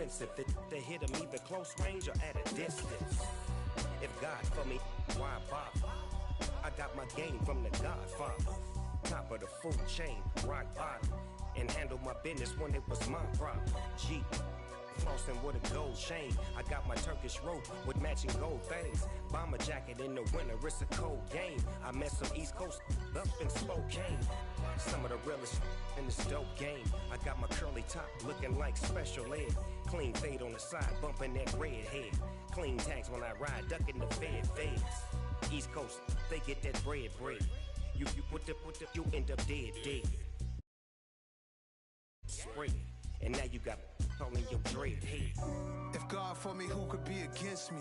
expensive. They hit them either close range or at a distance. If God for me, why bother? I got my game from the Godfather. Top of the food chain, rock bottom. And handle my business when it was my problem. G, flossing with a gold chain. I got my Turkish rope with matching gold things. Bomber jacket in the winter, it's a cold game. I met some East Coast up in Spokane. Some of the realest in this dope game. I got my curly top looking like special ed. Clean fade on the side, bumping that red head. Clean tags when I ride, ducking the feds. East Coast, they get that bread. You you end up dead. Spray, and now you got calling your dread head. If God for me, who could be against me?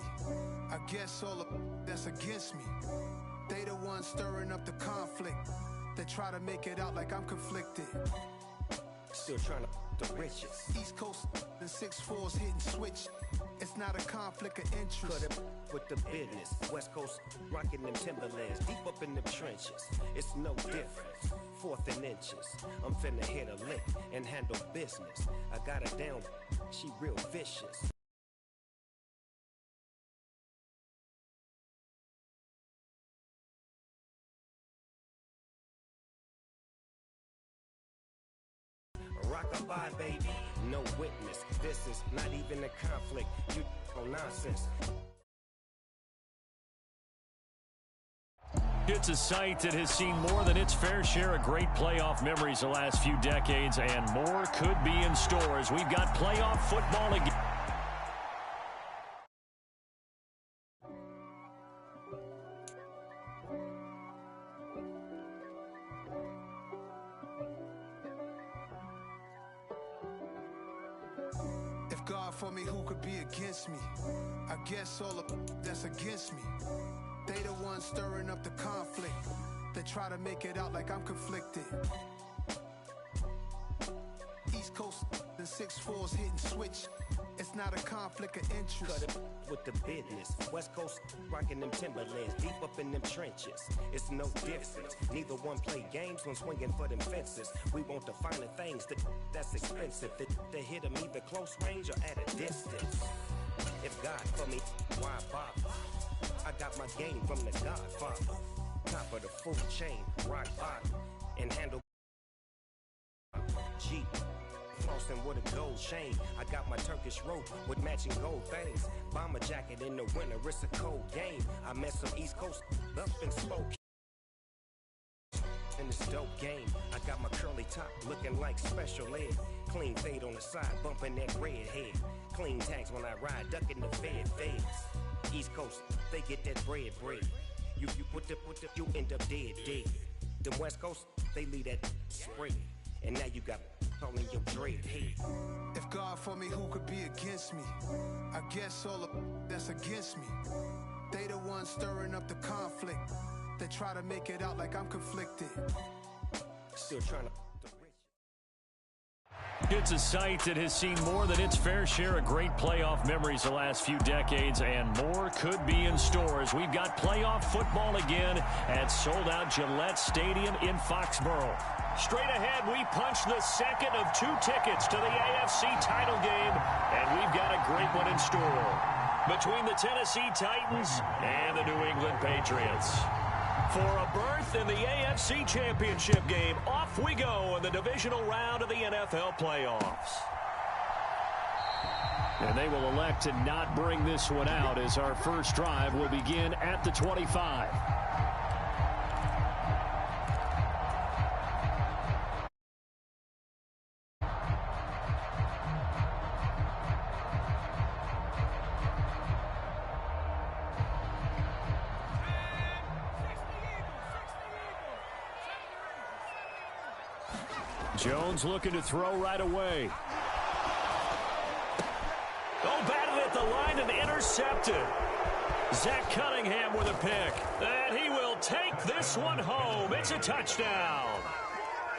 I guess all of that's against me. They the ones stirring up the conflict. They try to make it out like I'm conflicted. Still trying to the riches. East Coast and 6'4's hitting switch. It's not a conflict of interest. Cut it with the business. West Coast rocking them Timberlands deep up in the trenches. It's no difference. Fourth and inches. I'm finna hit a lick and handle business. I got her down. She real vicious. Rockabye, baby, no witness. This is not even a conflict. You on nonsense. It's a site that has seen more than its fair share of great playoff memories the last few decades, and more could be in store as we've got playoff football again. For me, who could be against me? I guess all of that's against me. They the ones stirring up the conflict. They try to make it out like I'm conflicted. East Coast and 6'4's hitting switch. It's not a conflict of interest. Cut it with the business. West Coast rocking them Timberlands deep up in them trenches. It's no difference. Neither one play games when swinging for them fences. We want the finer things that's expensive. They hit them either close range or at a distance. If God for me, why bother? I got my game from the Godfather. Top of the food chain, rock bottom. And handle G. Flossing with a gold chain. I got my Turkish rope with matching gold things. Bomber jacket in the winter, it's a cold game. I met some East Coast up in Spokane. In this dope game, I got my curly top looking like special ed. Clean fade on the side, bumping that red head. Clean tags when I ride, ducking the feds. East Coast, they get that bread. You end up dead. Them West Coast, they leave that spray. And now you got calling your dread head. If God for me, who could be against me? I guess all of that's against me. They the ones stirring up the conflict. They try to make it out like I'm conflicted. Still trying to. It's a site that has seen more than its fair share of great playoff memories the last few decades, and more could be in store as we've got playoff football again at sold-out Gillette Stadium in Foxborough. Straight ahead, we punch the second of two tickets to the AFC title game, and we've got a great one in store between the Tennessee Titans and the New England Patriots. For a berth in the AFC Championship game, off we go in the divisional round of the NFL playoffs. And they will elect to not bring this one out as our first drive will begin at the 25. Jones looking to throw right away. Oh, batted at the line and intercepted. Zach Cunningham with a pick. And he will take this one home. It's a touchdown.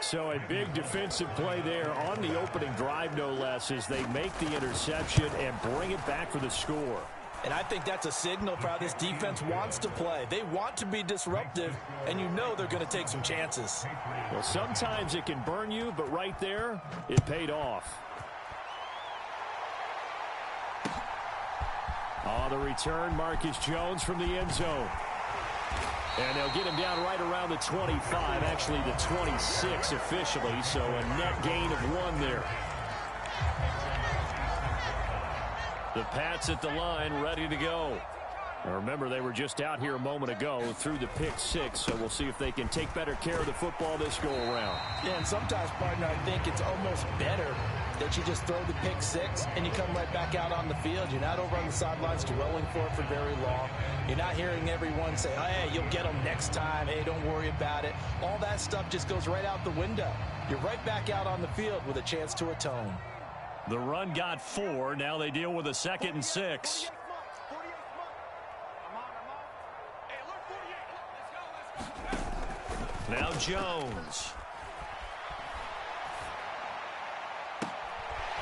So a big defensive play there on the opening drive, no less, as they make the interception and bring it back for the score. And I think that's a signal for how this defense wants to play. They want to be disruptive, and you know they're going to take some chances. Well, sometimes it can burn you, but right there, it paid off. On the return, Marcus Jones from the end zone. And they'll get him down right around the 25, actually the 26 officially, so a net gain of 1 there. The Pats at the line, ready to go. Now remember, they were just out here a moment ago through the pick 6, so we'll see if they can take better care of the football this go-around. Yeah, and sometimes, partner, I think it's almost better that you just throw the pick 6 and you come right back out on the field. You're not over on the sidelines dwelling for it for very long. You're not hearing everyone say, hey, you'll get them next time. Hey, don't worry about it. All that stuff just goes right out the window. You're right back out on the field with a chance to atone. The run got 4. Now they deal with a 2nd and 6. Now Jones.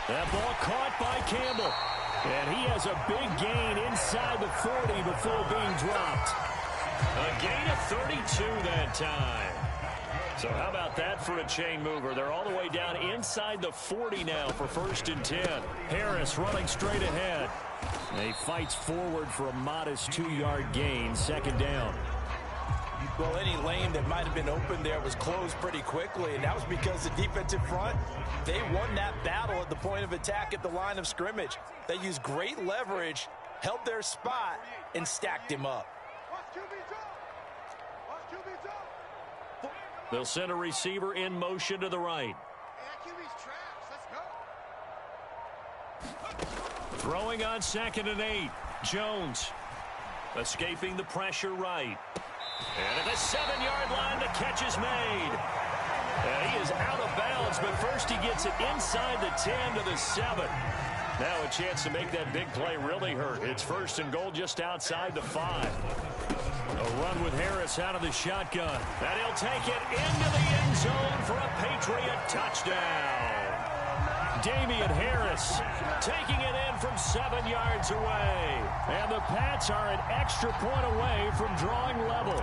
That ball caught by Campbell. And he has a big gain inside the 40 before being dropped. A gain of 32 that time. So how about that for a chain mover? They're all the way down inside the 40 now for 1st and 10. Harris running straight ahead. And he fights forward for a modest 2-yard gain, 2nd down. Well, any lane that might have been open there was closed pretty quickly, and that was because the defensive front, they won that battle at the point of attack at the line of scrimmage. They used great leverage, held their spot, and stacked him up. They'll send a receiver in motion to the right. Throwing on 2nd and 8. Jones escaping the pressure right. And at the 7-yard line, the catch is made. And he is out of bounds, but first he gets it inside the 10 to the 7. Now a chance to make that big play really hurt. It's 1st and goal just outside the 5. A run with Harris out of the shotgun. And he'll take it into the end zone for a Patriot touchdown. Damian Harris taking it in from 7 yards away. And the Pats are an extra point away from drawing level.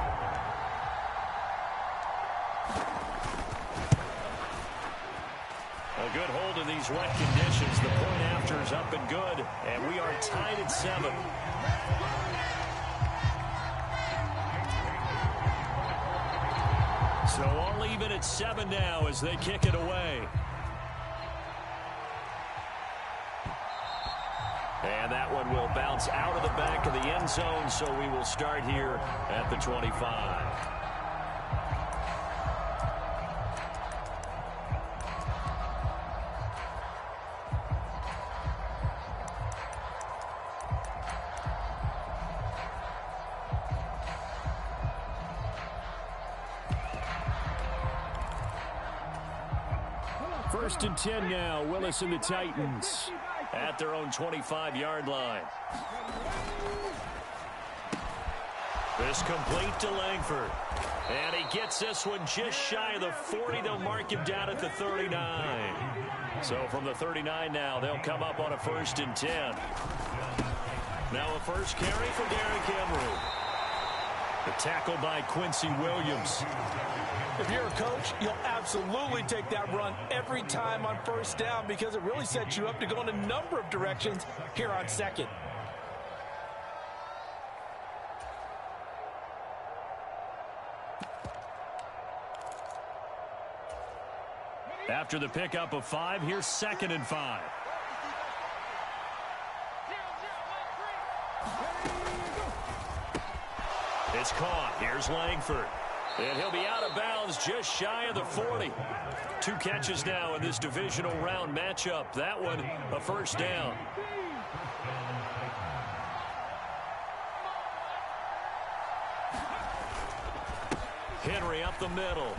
A good hold in these wet conditions. The point after is up and good. And we are tied at 7. So all even at 7 now as they kick it away. And that one will bounce out of the back of the end zone, so we will start here at the 25. First and 10 now, Willis and the Titans at their own 25-yard line. This complete to Langford. And he gets this one just shy of the 40. They'll mark him down at the 39. So from the 39 now, they'll come up on a 1st and 10. Now a first carry for Derrick Henry. The tackle by Quincy Williams. If you're a coach, you'll absolutely take that run every time on 1st down because it really sets you up to go in a number of directions here on 2nd. After the pickup of 5, here's 2nd and 5. It's caught. Here's Langford. And he'll be out of bounds just shy of the 40. 2 catches now in this divisional round matchup. That one a 1st down. Henry up the middle.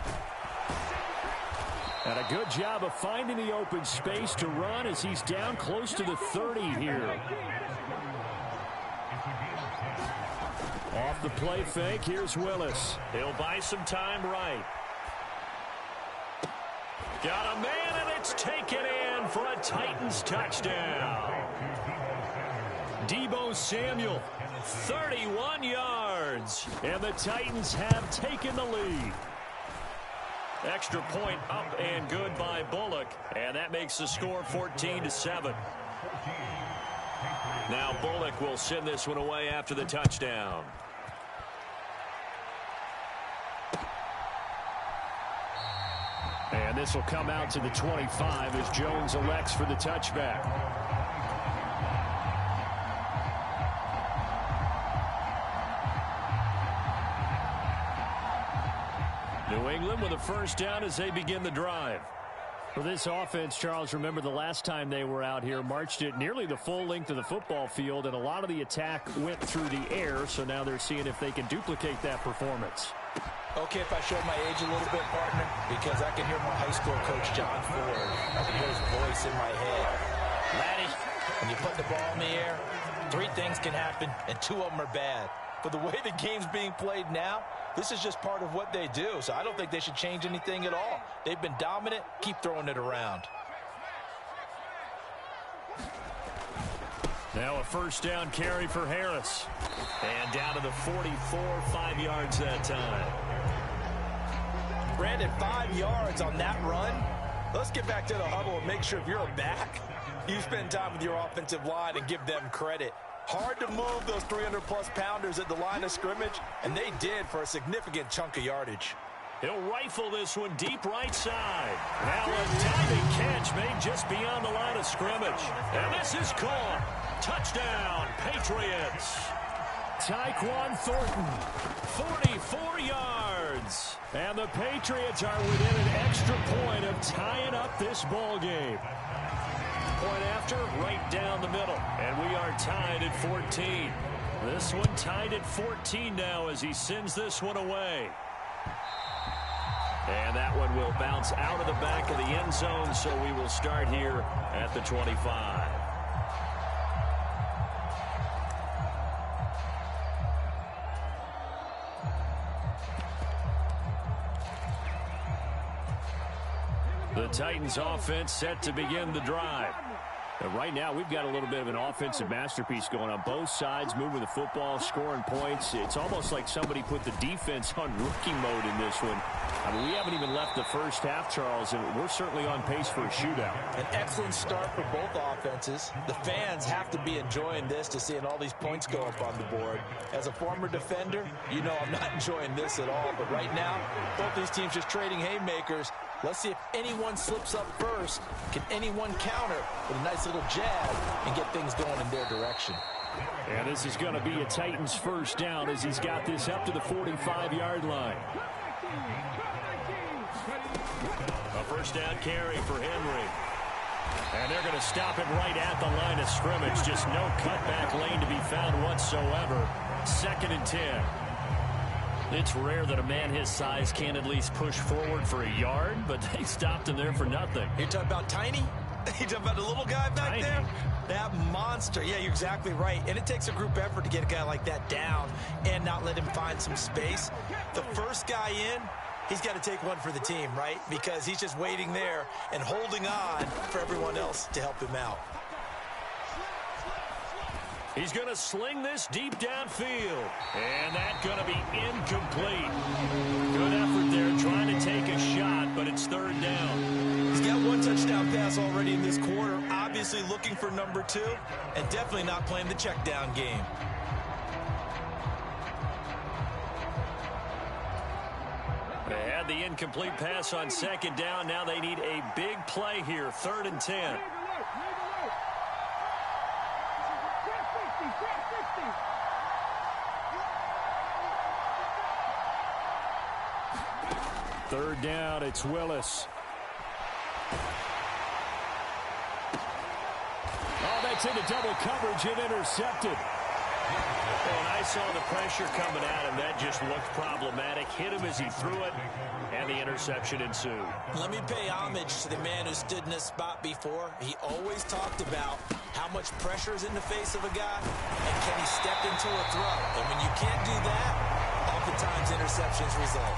And a good job of finding the open space to run as he's down close to the 30 here. Off the play fake, here's Willis. He'll buy some time right. Got a man, and it's taken in for a Titans touchdown. Deebo Samuel, 31 yards. And the Titans have taken the lead. Extra point up and good by Bullock. And that makes the score 14-7. Now Bullock will send this one away after the touchdown. And this will come out to the 25 as Jones elects for the touchback. New England with a first down as they begin the drive. For this offense, Charles, remember the last time they were out here, marched it nearly the full length of the football field, and a lot of the attack went through the air, so now they're seeing if they can duplicate that performance. Okay, if I show my age a little bit, partner, because I can hear my high school coach, John Ford. I can hear his voice in my head. Laddie, when you put the ball in the air, 3 things can happen, and 2 of them are bad. But the way the game's being played now, this is just part of what they do, so I don't think they should change anything at all. They've been dominant. Keep throwing it around. Now a first down carry for Harris. And down to the 44, 5 yards that time. Brandon, 5 yards on that run. Let's get back to the huddle and make sure if you're a back, you spend time with your offensive line and give them credit. Hard to move those 300-plus pounders at the line of scrimmage, and they did for a significant chunk of yardage. He'll rifle this one deep right side. Now a diving catch made just beyond the line of scrimmage. And this is caught. Touchdown, Patriots. Tyquan Thornton, 44 yards. And the Patriots are within an extra point of tying up this ball game. Point after, right down the middle. And we are tied at 14. This one tied at 14 now as he sends this one away. And that one will bounce out of the back of the end zone, so we will start here at the 25. The Titans offense set to begin the drive. And right now, we've got a little bit of an offensive masterpiece going on. Both sides moving the football, scoring points. It's almost like somebody put the defense on rookie mode in this one. I mean, we haven't even left the first half, Charles, and we're certainly on pace for a shootout. An excellent start for both offenses. The fans have to be enjoying this to seeing all these points go up on the board. As a former defender, you know I'm not enjoying this at all. But right now, both these teams just trading haymakers. Let's see if anyone slips up first. Can anyone counter with a nice little jab and get things going in their direction? And this is going to be a Titans first down as he's got this up to the 45-yard line. A first down carry for Henry. And they're going to stop him right at the line of scrimmage. Just no cutback lane to be found whatsoever. 2nd and 10. It's rare that a man his size can at least push forward for a yard, but they stopped him there for nothing. You're talking about Tiny? You're talking about the little guy back there? That monster. Yeah, you're exactly right. And it takes a group effort to get a guy like that down and not let him find some space. The first guy in, he's got to take one for the team, right? Because he's just waiting there and holding on for everyone else to help him out. He's going to sling this deep downfield. And that's going to be incomplete. Good effort there trying to take a shot, but it's 3rd down. He's got 1 touchdown pass already in this quarter. Obviously looking for number 2 and definitely not playing the check down game. They had the incomplete pass on 2nd down. Now they need a big play here. 3rd and 10. Third down, it's Willis. Oh, that's into double coverage and intercepted. And I saw the pressure coming at him. That just looked problematic. Hit him as he threw it, and the interception ensued. Let me pay homage to the man who stood in this spot before. He always talked about how much pressure is in the face of a guy, and can he step into a throw. And when you can't do that, oftentimes interceptions result.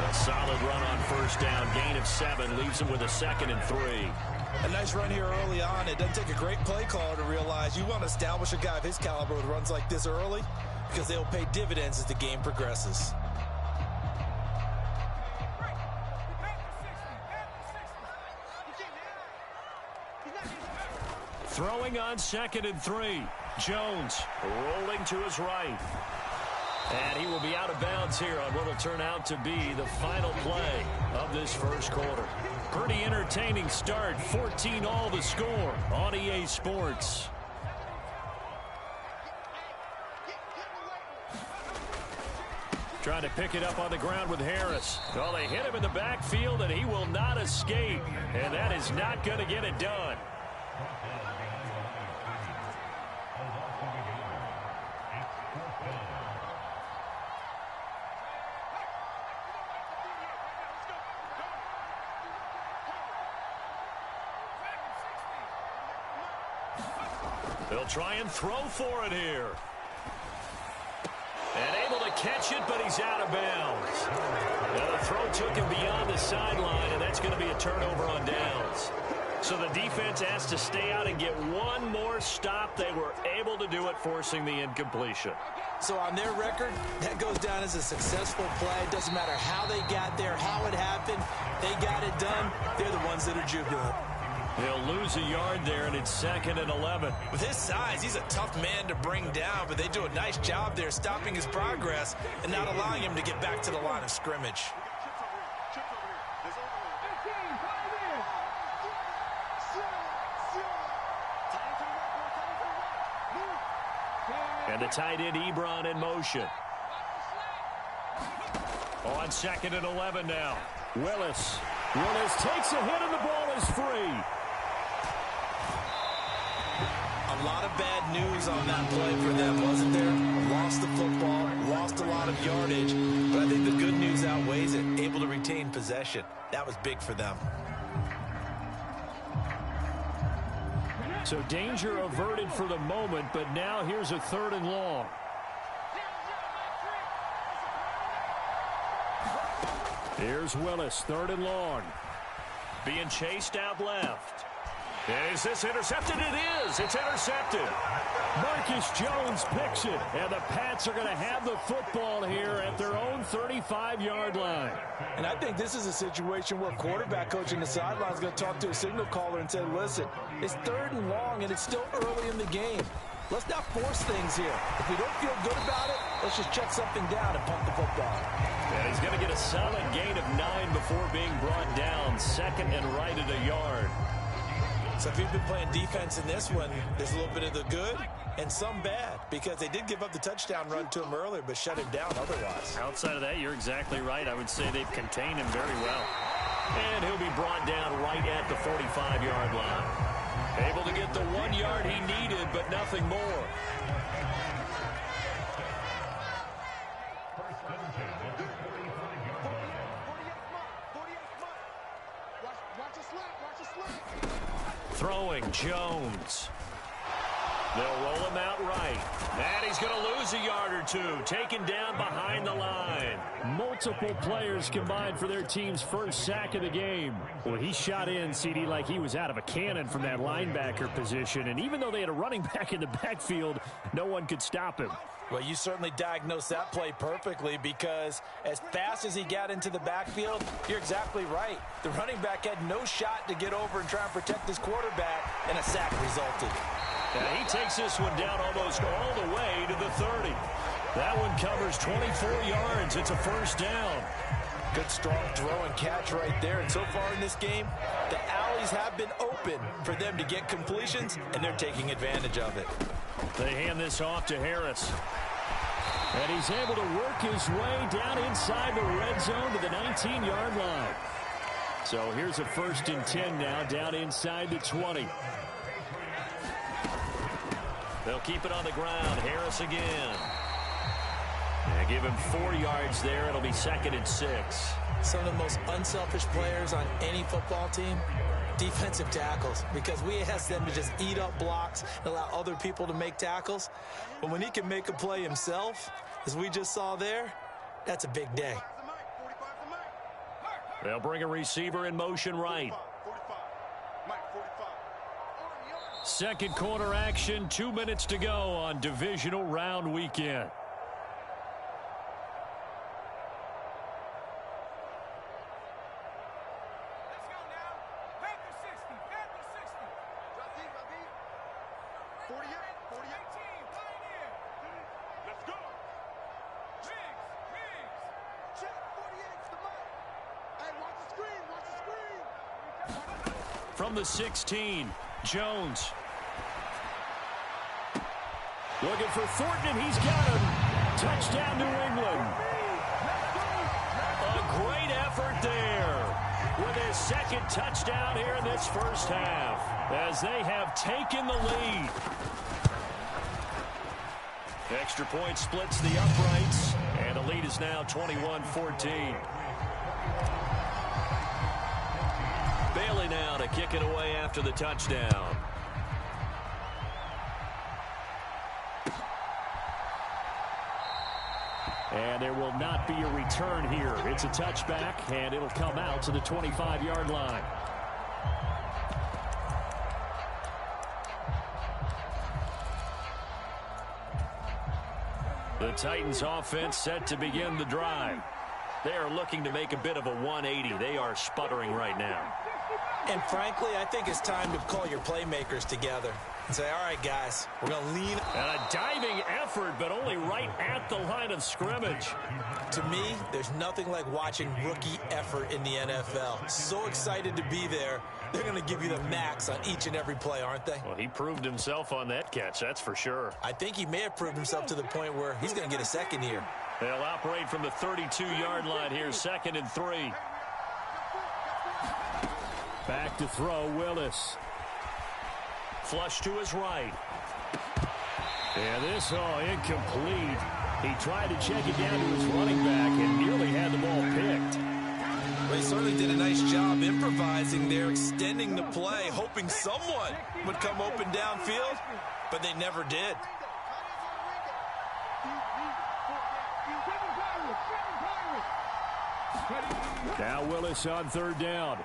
A solid run on first down. Gain of 7 leaves him with a 2nd and 3. A nice run here early on. It doesn't take a great play caller to realize you want to establish a guy of his caliber with runs like this early because they'll pay dividends as the game progresses. Throwing on 2nd and 3. Jones rolling to his right. And he will be out of bounds here on what will turn out to be the final play of this first quarter. Pretty entertaining start. 14-all the score on EA Sports. Trying to pick it up on the ground with Harris. Well, they hit him in the backfield, and he will not escape. And that is not going to get it done. They'll try and throw for it here. And able to catch it, but he's out of bounds. Now the throw took him beyond the sideline, and that's going to be a turnover on downs. So the defense has to stay out and get one more stop. They were able to do it, forcing the incompletion. So on their record, that goes down as a successful play. It doesn't matter how they got there, how it happened. They got it done. They're the ones that are jubilant. He'll lose a yard there, and it's 2nd and 11. With his size, he's a tough man to bring down, but they do a nice job there stopping his progress and not allowing him to get back to the line of scrimmage. And the tight end, Ebron, in motion. On 2nd and 11 now. Willis takes a hit, and the ball is free. A lot of bad news on that play for them, wasn't there? Lost the football, lost a lot of yardage, but I think the good news outweighs it. Able to retain possession. That was big for them. So danger averted for the moment, but now here's a 3rd and long. Here's Willis, 3rd and long. Being chased out left. And is this intercepted? It is. It's intercepted. Marcus Jones picks it. And the Pats are going to have the football here at their own 35-yard line. And I think this is a situation where quarterback coach in the sideline is going to talk to a signal caller and say, listen, it's 3rd and long, and it's still early in the game. Let's not force things here. If we don't feel good about it, let's just check something down and punt the football. And he's going to get a solid gain of 9 before being brought down. 2nd and right at a yard. So if you've been playing defense in this one, there's a little bit of the good and some bad, because they did give up the touchdown run to him earlier, but shut him down otherwise. Outside of that, you're exactly right. I would say they've contained him very well. And he'll be brought down right at the 45-yard line. Able to get the 1 yard he needed, but nothing more. Throwing, Jones. They'll roll him out right. And he's going to lose a yard or two. Taken down behind the line. Multiple players combined for their team's first sack of the game. Well, he shot in, CD, like he was out of a cannon from that linebacker position. And even though they had a running back in the backfield, no one could stop him. Well, you certainly diagnosed that play perfectly, because as fast as he got into the backfield, you're exactly right. The running back had no shot to get over and try and protect his quarterback, and a sack resulted. Now he takes this one down almost all the way to the 30. That one covers 24 yards. It's a first down. Good strong throw and catch right there. And so far in this game, the alleys have been open for them to get completions, and they're taking advantage of it. They hand this off to Harris. And he's able to work his way down inside the red zone to the 19-yard line. So here's a 1st and 10 now, down inside the 20. They'll keep it on the ground. Harris again. And give him 4 yards there. It'll be 2nd and 6. Some of the most unselfish players on any football team, defensive tackles, because we ask them to just eat up blocks and allow other people to make tackles. But when he can make a play himself, as we just saw there, that's a big day. They'll bring a receiver in motion right. Second quarter action, 2 minutes to go on divisional round weekend. From the 16, Jones. Looking for Thornton, and he's got him. Touchdown, New England. A great effort there with his second touchdown here in this first half as they have taken the lead. Extra point splits the uprights, and the lead is now 21-14. Bailey now to kick it away after the touchdown. And there will not be a return here. It's a touchback, and it'll come out to the 25-yard line. The Titans offense set to begin the drive. They are looking to make a bit of a 180. They are sputtering right now. And frankly, I think it's time to call your playmakers together and say, all right, guys, we're going to lean. And a diving effort, but only right at the line of scrimmage. To me, there's nothing like watching rookie effort in the NFL. So excited to be there. They're going to give you the max on each and every play, aren't they? Well, he proved himself on that catch, that's for sure. I think he may have proved himself to the point where he's going to get a second here. They'll operate from the 32-yard line here, 2nd and 3. Back to throw, Willis. Flush to his right. And this, incomplete. He tried to check it down to his running back and nearly had the ball picked. Well, he certainly did a nice job improvising there, extending the play, hoping someone would come open downfield, but they never did. Now Willis on 3rd down.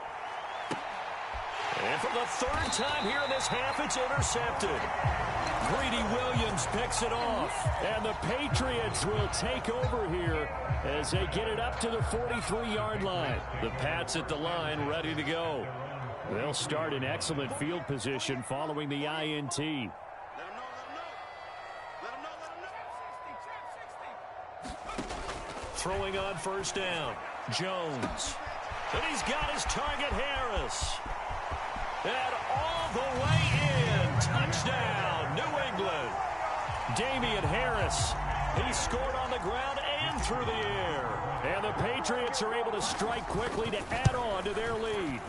And for the 3rd time here in this half, it's intercepted. Greedy Williams picks it off. And the Patriots will take over here as they get it up to the 43-yard line. The Pats at the line ready to go. They'll start in excellent field position following the INT. Throwing on 1st down. Jones. And he's got his target, Harris. And all the way in. Touchdown, New England. Damian Harris. He scored on the ground and through the air. And the Patriots are able to strike quickly to add on to their lead.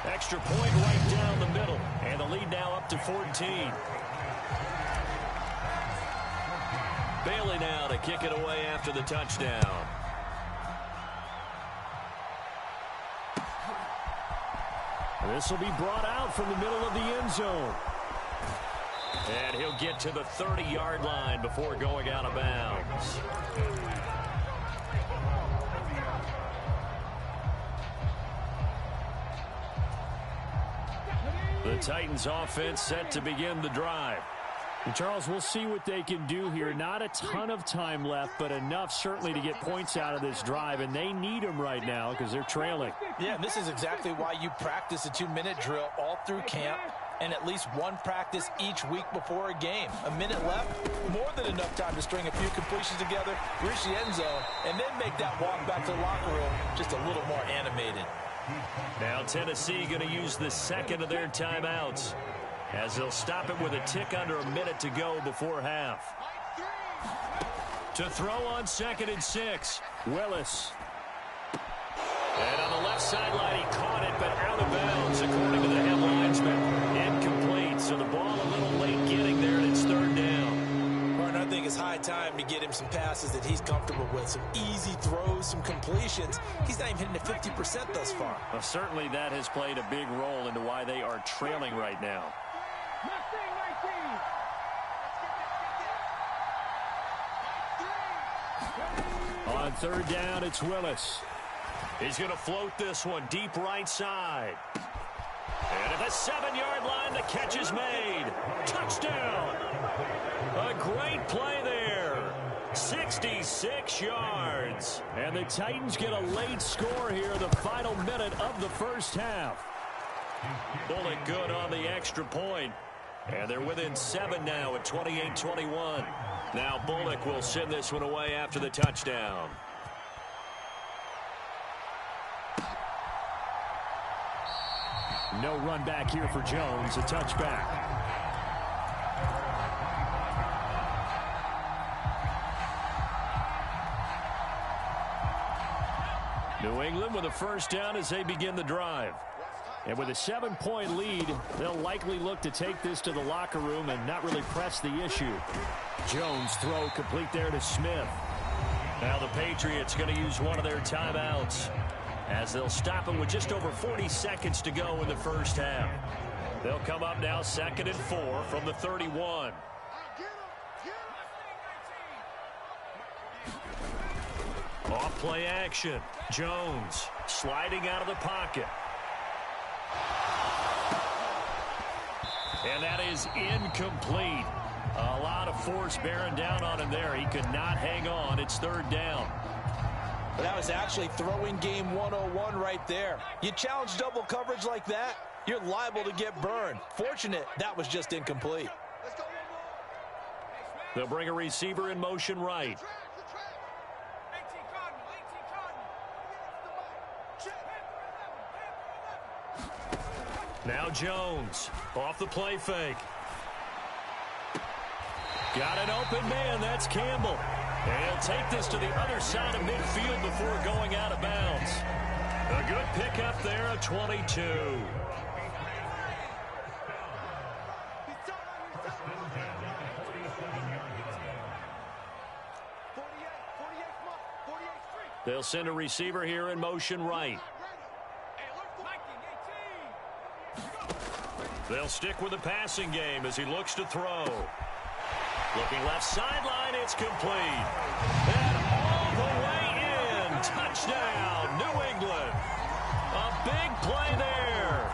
Extra point right down the middle. And the lead now up to 14. Bailey now to kick it away after the touchdown. This will be brought out from the middle of the end zone. And he'll get to the 30-yard line before going out of bounds. The Titans offense set to begin the drive. And Charles, we'll see what they can do here. Not a ton of time left, but enough certainly to get points out of this drive, and they need them right now because they're trailing. Yeah, this is exactly why you practice a 2-minute drill all through camp and at least one practice each week before a game. A minute left, more than enough time to string a few completions together, reach the end zone, and then make that walk back to the locker room just a little more animated. Now Tennessee going to use the second of their timeouts, as they'll stop it with a tick under a minute to go before half. To throw on 2nd and 6, Willis. And on the left sideline, he caught it, but out of bounds, according to the head linesman. Incomplete, so the ball a little late getting there, and it's 3rd down. Martin, I think it's high time to get him some passes that he's comfortable with, some easy throws, some completions. He's not even hitting the 50% thus far. Well, certainly that has played a big role into why they are trailing right now. On 3rd down, it's Willis. He's going to float this one deep right side. And at the 7-yard line, the catch is made. Touchdown. A great play there. 66 yards. And the Titans get a late score here in the final minute of the first half. Bullet good on the extra point. And they're within 7 now at 28-21. Now Bullock will send this one away after the touchdown. No run back here for Jones. A touchback. New England with a first down as they begin the drive. And with a 7-point lead, they'll likely look to take this to the locker room and not really press the issue. Jones throw complete there to Smith. Now the Patriots going to use one of their timeouts as they'll stop him with just over 40 seconds to go in the first half. They'll come up now 2nd and 4 from the 31. Off play action. Jones sliding out of the pocket. And that is incomplete. A lot of force bearing down on him there. He could not hang on. It's 3rd down. But that was actually throwing game 101 right there. You challenge double coverage like that, you're liable to get burned. Fortunate that was just incomplete. They'll bring a receiver in motion right. Now Jones off the play fake. Got an open man. That's Campbell. And he'll take this to the other side of midfield before going out of bounds. A good pickup there at 22. They'll send a receiver here in motion right. They'll stick with the passing game as he looks to throw. Looking left sideline, it's complete. And all the way in. Touchdown, New England. A big play there.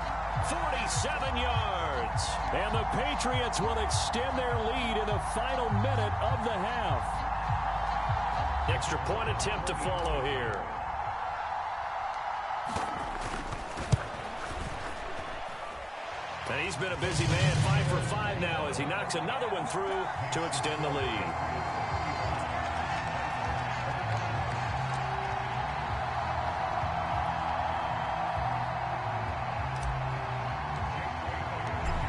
47 yards. And the Patriots will extend their lead in the final minute of the half. Extra point attempt to follow here. And he's been a busy man, 5 for 5 now as he knocks another one through to extend the lead.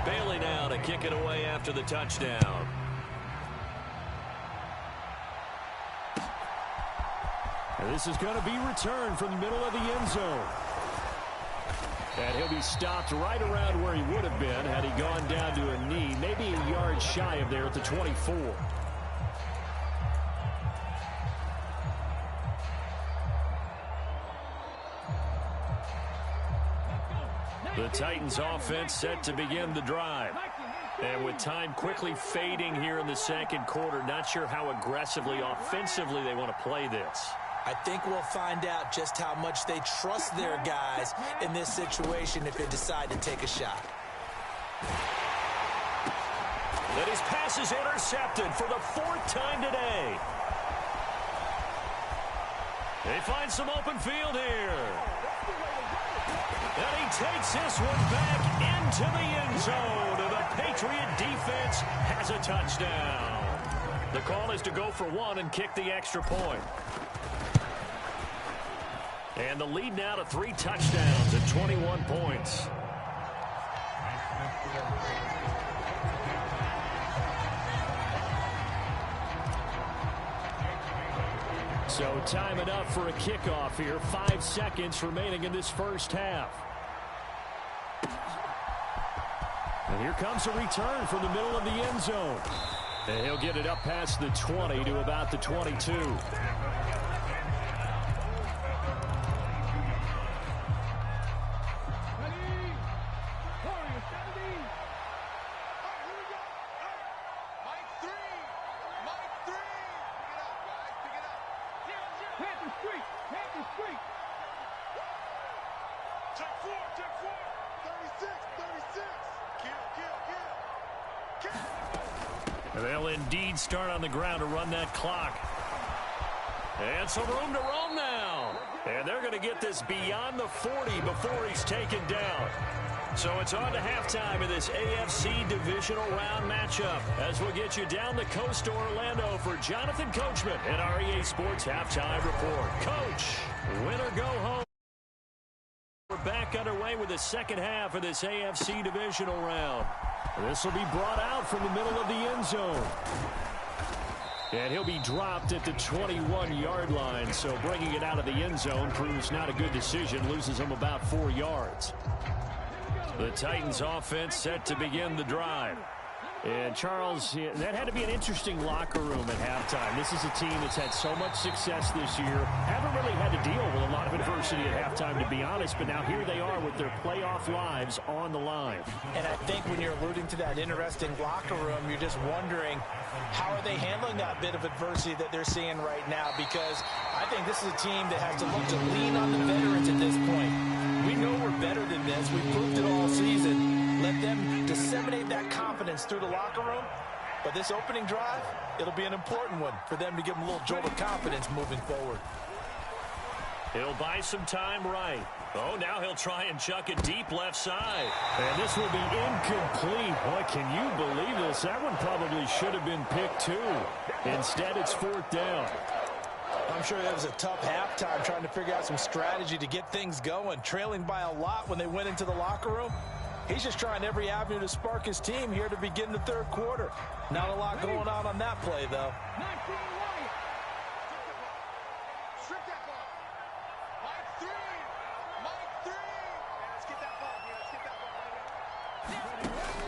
Bailey now to kick it away after the touchdown. And this is going to be returned from the middle of the end zone. And he'll be stopped right around where he would have been had he gone down to a knee, maybe a yard shy of there at the 24. The Titans offense set to begin the drive. And with time quickly fading here in the second quarter, not sure how aggressively, offensively they want to play this. I think we'll find out just how much they trust their guys in this situation if they decide to take a shot. That his pass is intercepted for the 4th time today. They find some open field here. And he takes this one back into the end zone. And the Patriot defense has a touchdown. The call is to go for 1 and kick the extra point. And the lead now to 3 touchdowns at 21 points. So time enough for a kickoff here. 5 seconds remaining in this first half. And here comes a return from the middle of the end zone. And he'll get it up past the 20 to about the 22. They'll indeed start on the ground to run that clock. And some room to roam now. And they're going to get this beyond the 40 before he's taken down. So it's on to halftime in this AFC divisional round matchup as we'll get you down the coast to Orlando for Jonathan Coachman and our EA Sports Halftime Report. Coach, win or go home. We're back underway with the second half of this AFC divisional round. This will be brought out from the middle of the end zone. And he'll be dropped at the 21-yard line, so bringing it out of the end zone proves not a good decision, loses him about 4 yards. The Titans offense set to begin the drive. And, Charles, that had to be an interesting locker room at halftime. This is a team that's had so much success this year. Haven't really had to deal with a lot of adversity at halftime, to be honest. But now here they are with their playoff lives on the line. And I think when you're alluding to that interesting locker room, you're just wondering how are they handling that bit of adversity that they're seeing right now? Because I think this is a team that has to look to lean on the veterans at this point. We know we're better than this. We proved it all season. Let them disseminate that confidence through the locker room. But this opening drive, it'll be an important one for them to give them a little jolt of confidence moving forward. He'll buy some time right. Oh, now he'll try and chuck it deep left side. And this will be incomplete. Boy, can you believe this? That one probably should have been picked too. Instead, it's 4th down. I'm sure that was a tough halftime trying to figure out some strategy to get things going. Trailing by a lot when they went into the locker room. He's just trying every avenue to spark his team here to begin the third quarter. Not a lot going on that play, though.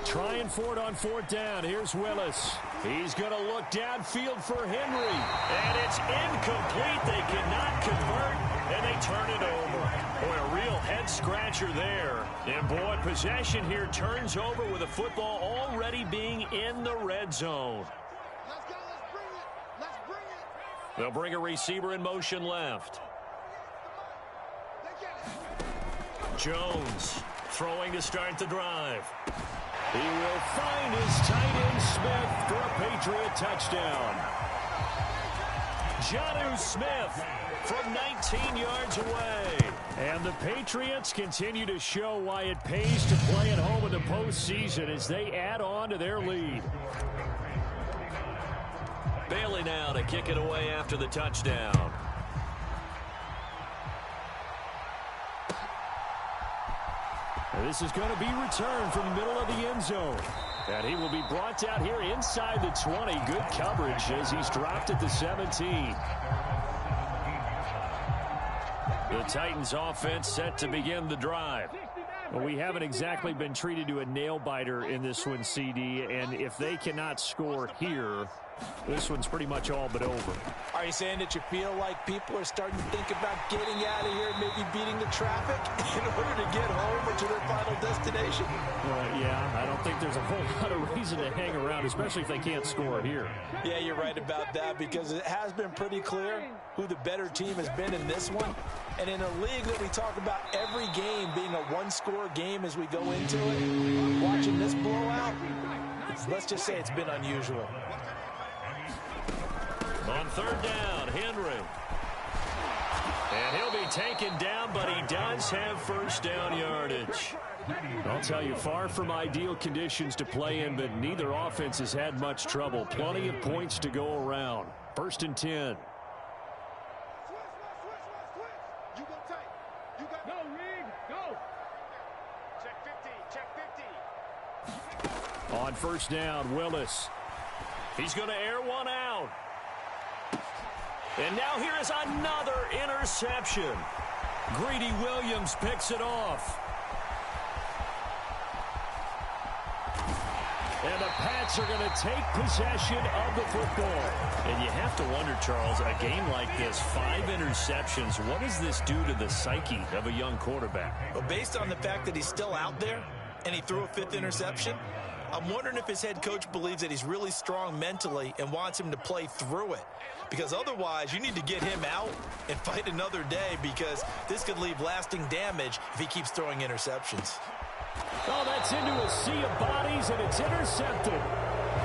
Trying for it on 4th down. Here's Willis. He's going to look downfield for Henry. And it's incomplete. They cannot convert, and they turn it over. Boy, a real head-scratcher there. And, boy, possession here turns over with the football already being in the red zone. Let's go. Let's bring it. Let's bring it. They'll bring a receiver in motion left. Jones throwing to start the drive. He will find his tight end Smith for a Patriot touchdown. Jonnu Smith from 19 yards away. And the Patriots continue to show why it pays to play at home in the postseason as they add on to their lead. Bailey now to kick it away after the touchdown. This is going to be returned from the middle of the end zone. And he will be brought down here inside the 20. Good coverage as he's dropped at the 17. The Titans offense set to begin the drive. Well, we haven't exactly been treated to a nail-biter in this one, CD. And if they cannot score here, this one's pretty much all but over. Are you saying that you feel like people are starting to think about getting out of here, maybe beating the traffic in order to get home or to their final destination? Yeah, I don't think there's a whole lot of reason to hang around, especially if they can't score here. Yeah, you're right about that because it has been pretty clear who the better team has been in this one. And in a league that we talk about every game being a one-score game as we go into it, watching this blowout, let's just say it's been unusual. On 3rd down, Henry. And he'll be taken down, but he does have first down yardage. I'll tell you, far from ideal conditions to play in, but neither offense has had much trouble. Plenty of points to go around. 1st and 10. You go tight. You got go, Reed. Go. Check 50. On 1st down, Willis. He's going to air one out. And now here is another interception. Greedy Williams picks it off. And the Pats are going to take possession of the football. And you have to wonder, Charles, a game like this, 5 interceptions, what does this do to the psyche of a young quarterback? Well, based on the fact that he's still out there and he threw a 5th interception, I'm wondering if his head coach believes that he's really strong mentally and wants him to play through it. Because otherwise, you need to get him out and fight another day because this could leave lasting damage if he keeps throwing interceptions. Oh, that's into a sea of bodies, and it's intercepted.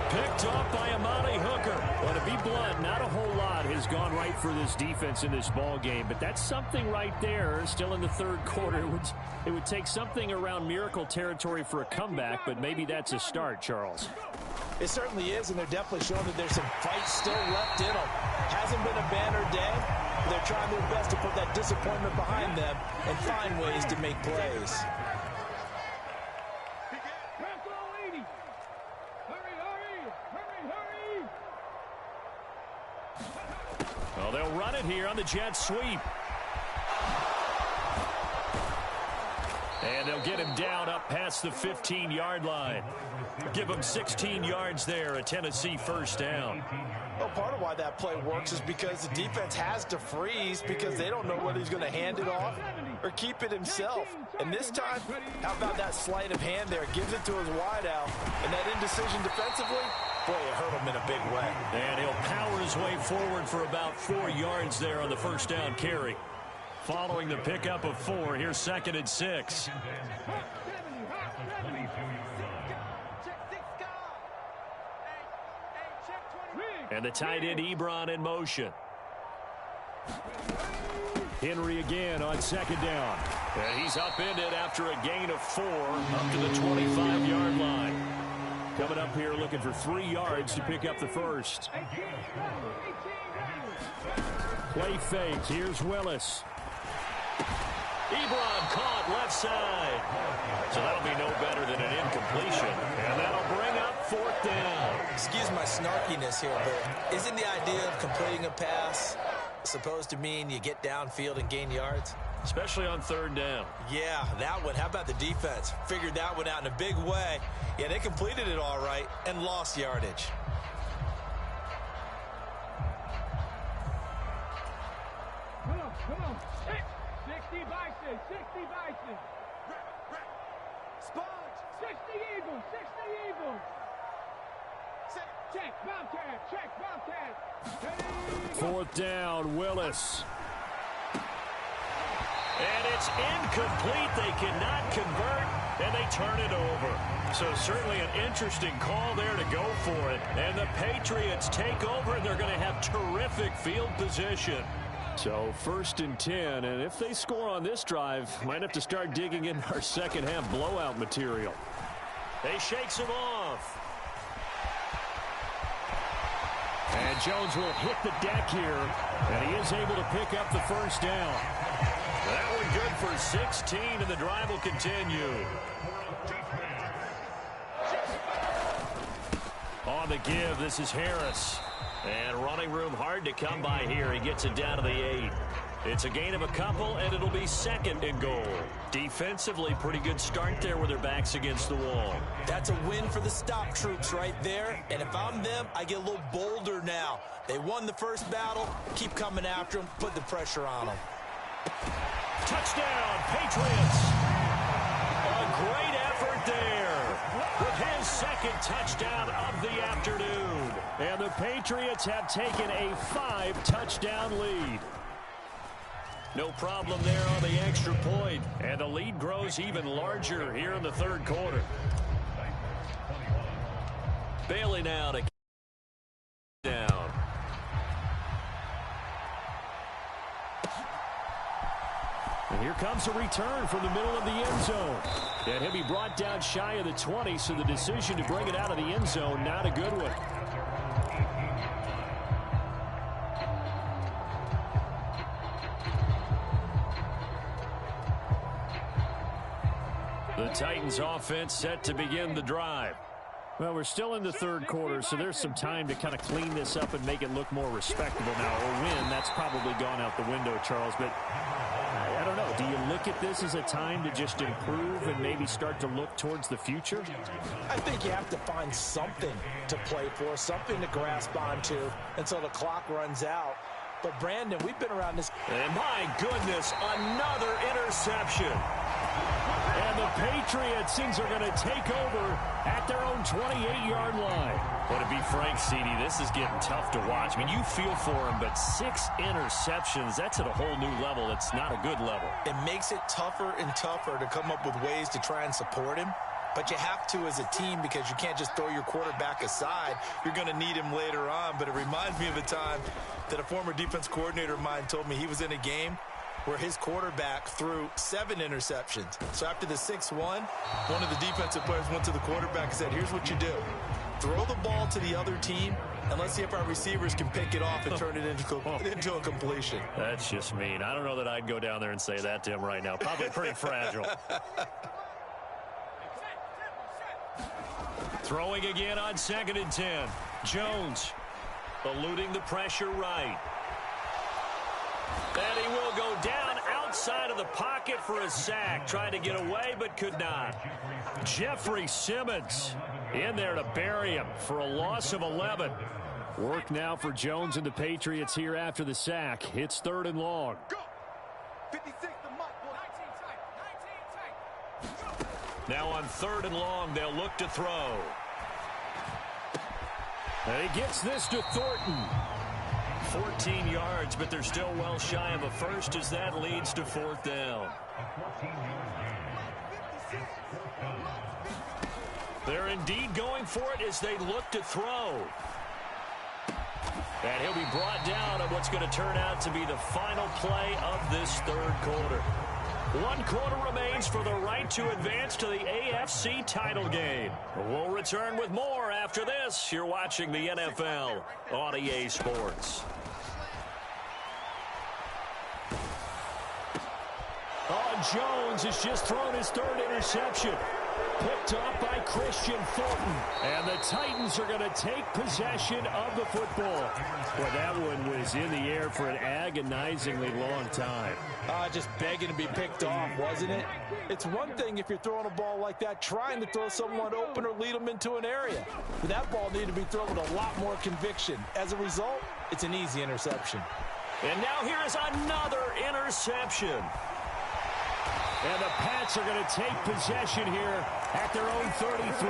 Picked off by Amani Hooker. But to be blunt, not a whole lot has has gone right for this defense in this ball game, but that's something right there. Still in the third quarter, it would take something around miracle territory for a comeback, but maybe that's a start, Charles. It certainly is, and they're definitely showing that there's some fight still left in them. Hasn't been a banner day. They're trying their best to put that disappointment behind them and find ways to make plays. Well, they'll run it here on the jet sweep. And they'll get him down up past the 15-yard line. Give him 16 yards there, a Tennessee first down. Well, part of why that play works is because the defense has to freeze because they don't know whether he's going to hand it off or keep it himself. And this time, how about that sleight of hand there? Gives it to his wideout. And that indecision defensively, boy, it hurt him in a big way. And he'll power his way forward for about 4 yards there on the first down carry. Following the pickup of 4, here's 2nd and 6. And the tight end Ebron in motion. Henry again on 2nd down. And he's upended after a gain of 4 up to the 25-yard line. Coming up here looking for 3 yards to pick up the first. Play fake. Here's Willis. Ebron caught left side. So that'll be no better than an incompletion. And that'll bring up 4th down. Excuse my snarkiness here, but isn't the idea of completing a pass supposed to mean you get downfield and gain yards? Especially on 3rd down. Yeah, that one. How about the defense? Figured that one out in a big way. Yeah, they completed it all right and lost yardage. Come on. 60 Bison, 60 Bison. Sponge. 60 Eagles, 60 Eagles. Check, Bobcat, check, Bobcat. 4th down, Willis. And it's incomplete. They cannot convert, and they turn it over. So certainly an interesting call there to go for it. And the Patriots take over, and they're going to have terrific field position. So 1st and 10, and if they score on this drive, might have to start digging in our second half blowout material. They shakes him off. And Jones will hit the deck here, and he is able to pick up the first down. That one good for 16, and the drive will continue. On the give, this is Harris. And running room hard to come by here. He gets it down to the 8. It's a gain of a couple, and it'll be 2nd and goal. Defensively, pretty good start there with their backs against the wall. That's a win for the stop troops right there. And if I'm them, I get a little bolder now. They won the first battle. Keep coming after them. Put the pressure on them. Touchdown, Patriots. A great effort there with his 2nd touchdown of the afternoon. And the Patriots have taken a 5-touchdown lead. No problem there on the extra point. And the lead grows even larger here in the 3rd quarter. Bailey now to down. And here comes a return from the middle of the end zone. And he'll be brought down shy of the 20, so the decision to bring it out of the end zone, not a good one. The Titans offense set to begin the drive. Well, we're still in the 3rd quarter, so there's some time to kind of clean this up and make it look more respectable now. Or win, that's probably gone out the window, Charles. But I don't know. Do you look at this as a time to just improve and maybe start to look towards the future? I think you have to find something to play for, something to grasp onto until the clock runs out. But, Brandon, we've been around this. And my goodness, another interception. And the Patriots are going to take over at their own 28-yard line. But to be frank, CD, this is getting tough to watch. I mean, you feel for him, but 6 interceptions, that's at a whole new level. It's not a good level. It makes it tougher and tougher to come up with ways to try and support him. but you have to as a team because you can't just throw your quarterback aside. You're going to need him later on, but it reminds me of a time that a former defense coordinator of mine told me he was in a game where his quarterback threw 7 interceptions. So after the 6-1, one of the defensive players went to the quarterback and said, here's what you do. Throw the ball to the other team, and let's see if our receivers can pick it off and turn it into a completion. That's just mean. I don't know that I'd go down there and say that to him right now. Probably pretty fragile. Throwing again on 2nd and 10. Jones eluding the pressure right. And he will go down outside of the pocket for a sack. Trying to get away, but could not. Jeffrey Simmons in there to bury him for a loss of 11. Work now for Jones and the Patriots here after the sack. It's 3rd and long. 56 the mark, boy. 19 tight. Now on 3rd and long, they'll look to throw. And he gets this to Thornton. 14 yards, but they're still well shy of a first as that leads to 4th down. They're indeed going for it as they look to throw. And he'll be brought down on what's going to turn out to be the final play of this 3rd quarter. 1 quarter remains for the right to advance to the AFC title game. We'll return with more after this. You're watching the NFL on EA Sports. Oh, Jones has just thrown his 3rd interception. Picked off by Christian Thornton. And the Titans are going to take possession of the football. Boy, that one was in the air for an agonizingly long time. Just begging to be picked off, wasn't it? It's one thing if you're throwing a ball like that, trying to throw someone open or lead them into an area. But that ball needed to be thrown with a lot more conviction. As a result, it's an easy interception. And now here is another interception. And the Pats are going to take possession here at their own 33.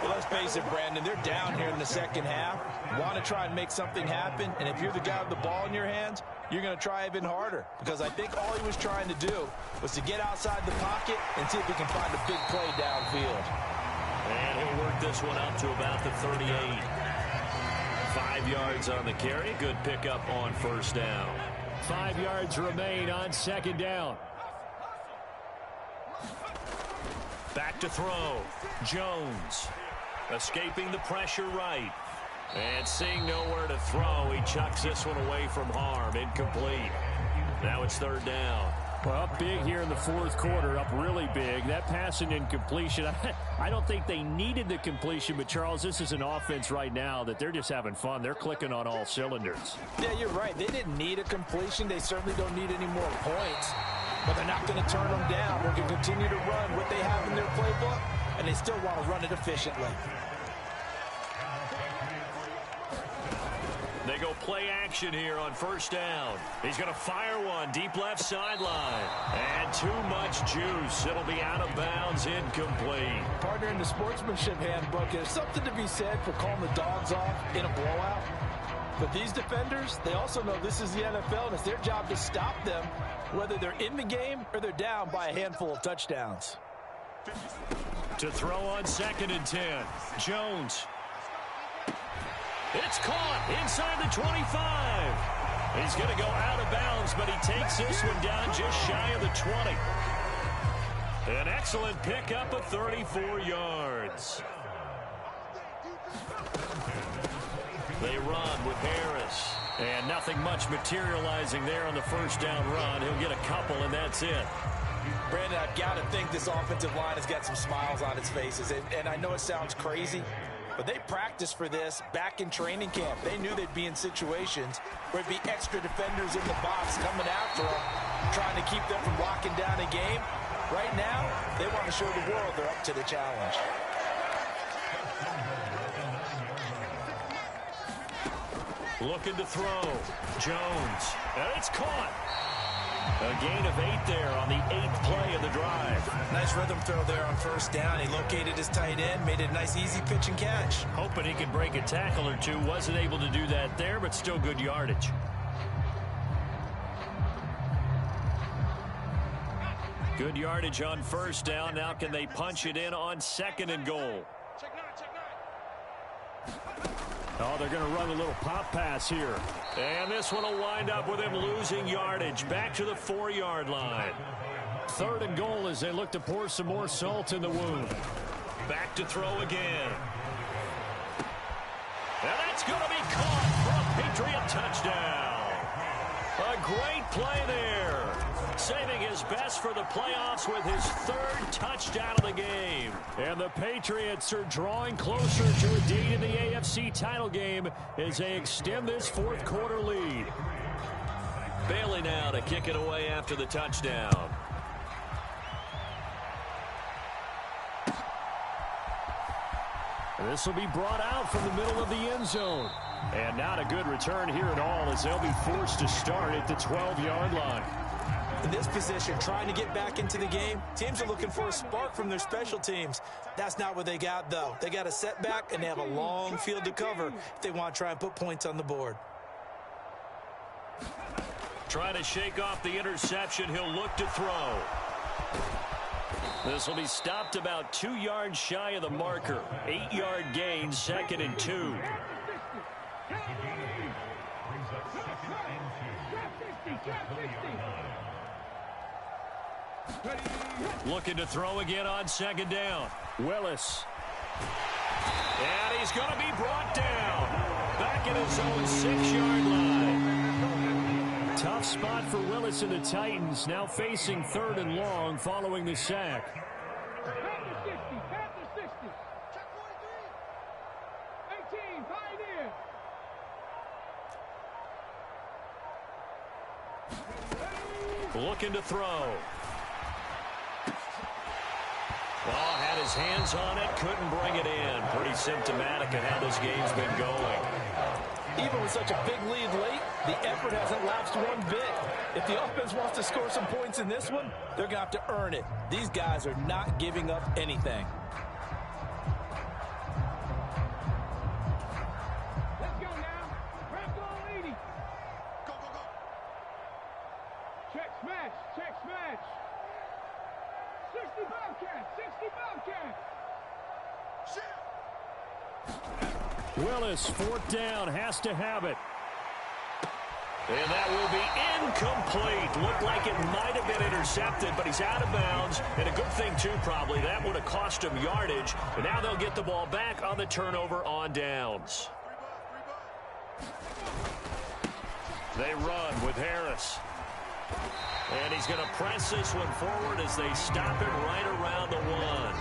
Well, let's face it, Brandon, they're down here in the second half. Want to try and make something happen, and if you're the guy with the ball in your hands, you're going to try even harder. Because I think all he was trying to do was to get outside the pocket and see if he can find a big play downfield. And he'll work this one up to about the 38. 5 yards on the carry. Good pickup on 1st down. 5 yards remain on 2nd down. Back to throw. Jones escaping the pressure right. And seeing nowhere to throw, he chucks this one away from harm. Incomplete. Now it's 3rd down. Well, up big here in the 4th quarter, up really big. That pass and incompletion, I don't think they needed the completion, but Charles, this is an offense right now that they're just having fun. They're clicking on all cylinders. Yeah, you're right. They didn't need a completion. They certainly don't need any more points. But they're not going to turn them down. They're going to continue to run what they have in their playbook, and they still want to run it efficiently. They go play action here on 1st down. He's going to fire one deep left sideline. And too much juice. It'll be out of bounds, incomplete. Partner, in the sportsmanship handbook, there's something to be said for calling the dogs off in a blowout. But these defenders, they also know this is the NFL, and it's their job to stop them, whether they're in the game or they're down by a handful of touchdowns. To throw on 2nd and 10. Jones. It's caught inside the 25. He's going to go out of bounds, but he takes this one down just shy of the 20. An excellent pickup of 34 yards. They run with Harris. And nothing much materializing there on the 1st down run. He'll get a couple, and that's it. Brandon, I've got to think this offensive line has got some smiles on its faces. And I know it sounds crazy, but they practiced for this back in training camp. They knew they'd be in situations where it'd be extra defenders in the box coming after them, trying to keep them from locking down a game. Right now, they want to show the world they're up to the challenge. Looking to throw. Jones. And it's caught. A gain of 8 there on the 8th play of the drive. Nice rhythm throw there on 1st down. He located his tight end, made it a nice easy pitch and catch. Hoping he could break a tackle or two. Wasn't able to do that there, but still good yardage. Good yardage on first down. Now can they punch it in on 2nd and goal? Oh, they're going to run a little pop pass here. And this one will wind up with him losing yardage. Back to the 4-yard line. 3rd and goal as they look to pour some more salt in the wound. Back to throw again. And that's going to be caught for a Patriot touchdown. A great play there. Saving his best for the playoffs with his 3rd touchdown of the game. And the Patriots are drawing closer to a date in the AFC title game as they extend this 4th quarter lead. Bailey now to kick it away after the touchdown. This will be brought out from the middle of the end zone. And not a good return here at all as they'll be forced to start at the 12-yard line. In this position, trying to get back into the game, teams are looking for a spark from their special teams. That's not what they got, though. They got a setback, and they have a long field to cover if they want to try and put points on the board. Trying to shake off the interception. He'll look to throw. This will be stopped about 2 yards shy of the marker. 8-yard gain, 2nd and 2. Looking to throw again on 2nd down. Willis. And he's going to be brought down. Back at his own 6-yard line. Tough spot for Willis and the Titans, now facing 3rd and long following the sack. Looking to throw. Oh, had his hands on it, couldn't bring it in. Pretty symptomatic of how this game's been going. Even with such a big lead late, the effort hasn't lapsed one bit. If the offense wants to score some points in this one, they're going to have to earn it. These guys are not giving up anything. Let's go now. Grab goal 80. Go, go, go. Check smash. Check smash. 60 Bobcats. 60 Bobcats. Willis, 4th down, has to have it. And that will be incomplete. Looked like it might have been intercepted, but he's out of bounds. And a good thing, too, probably. That would have cost him yardage. And now they'll get the ball back on the turnover on downs. They run with Harris. And he's going to press this one forward as they stop it right around the 1.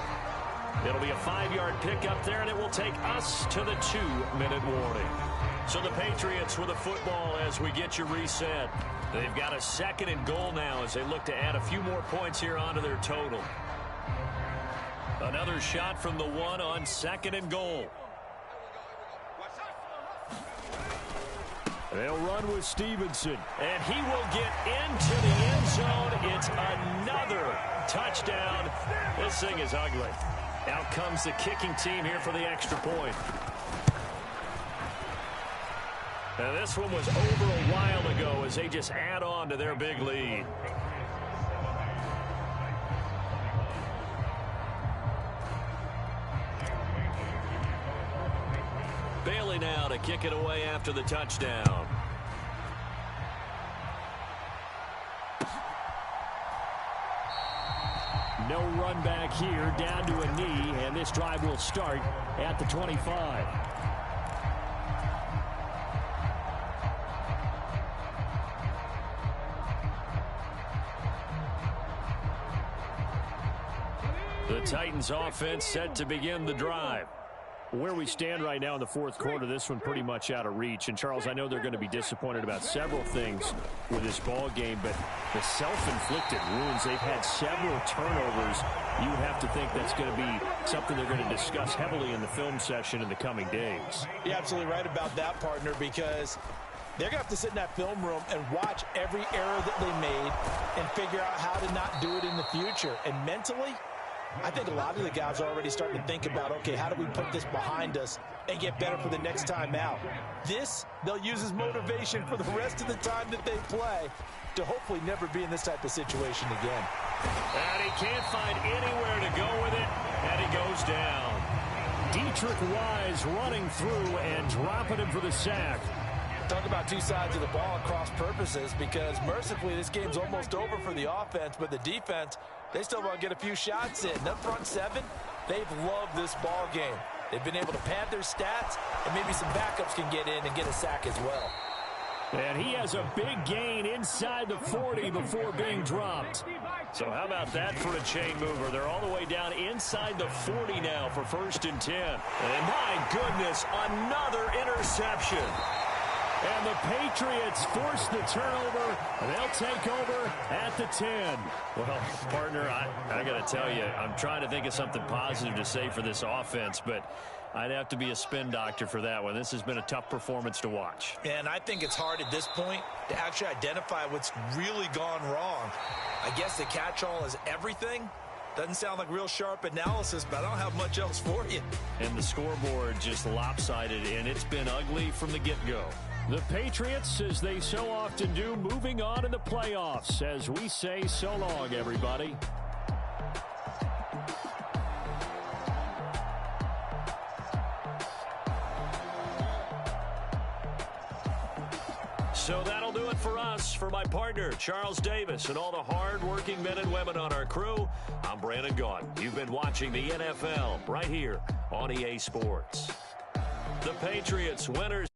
It'll be a 5-yard pickup there, and it will take us to the 2-minute warning. So the Patriots with a football as we get you reset. They've got a 2nd and goal now as they look to add a few more points here onto their total. Another shot from the 1 on 2nd and goal. They'll run with Stevenson. And he will get into the end zone. It's another touchdown. This thing is ugly. Out comes the kicking team here for the extra point. Now this one was over a while ago as they just add on to their big lead. Bailey now to kick it away after the touchdown. No run back here, down to a knee, and this drive will start at the 25. The Titans offense set to begin the drive. Where we stand right now in the 4th quarter, this one pretty much out of reach. And, Charles, I know they're going to be disappointed about several things with this ball game, but the self-inflicted wounds, they've had several turnovers. You have to think that's going to be something they're going to discuss heavily in the film session in the coming days. You're absolutely right about that, partner, because they're going to have to sit in that film room and watch every error that they made and figure out how to not do it in the future. And mentally, I think a lot of the guys are already starting to think about, okay, how do we put this behind us and get better for the next time out. This, they'll use as motivation for the rest of the time that they play to hopefully never be in this type of situation again. And he can't find anywhere to go with it, and he goes down. Dietrich Wise running through and dropping him for the sack. Talk about two sides of the ball at cross purposes, because mercifully this game's almost over for the offense, but the defense, they still want to get a few shots in. That front seven, they've loved this ball game. They've been able to pad their stats, and maybe some backups can get in and get a sack as well. And he has a big gain inside the 40 before being dropped. So how about that for a chain mover? They're all the way down inside the 40 now for 1st and 10. And my goodness, another interception. And the Patriots force the turnover. They'll take over at the 10. Well, partner, I got to tell you, I'm trying to think of something positive to say for this offense, but I'd have to be a spin doctor for that one. This has been a tough performance to watch. And I think it's hard at this point to actually identify what's really gone wrong. I guess the catch-all is everything. Doesn't sound like real sharp analysis, but I don't have much else for you. And the scoreboard just lopsided, and it's been ugly from the get-go. The Patriots, as they so often do, moving on in the playoffs as we say so long, everybody. So that'll do it for us. For my partner, Charles Davis, and all the hard-working men and women on our crew, I'm Brandon Gaudin. You've been watching the NFL right here on EA Sports. The Patriots winners.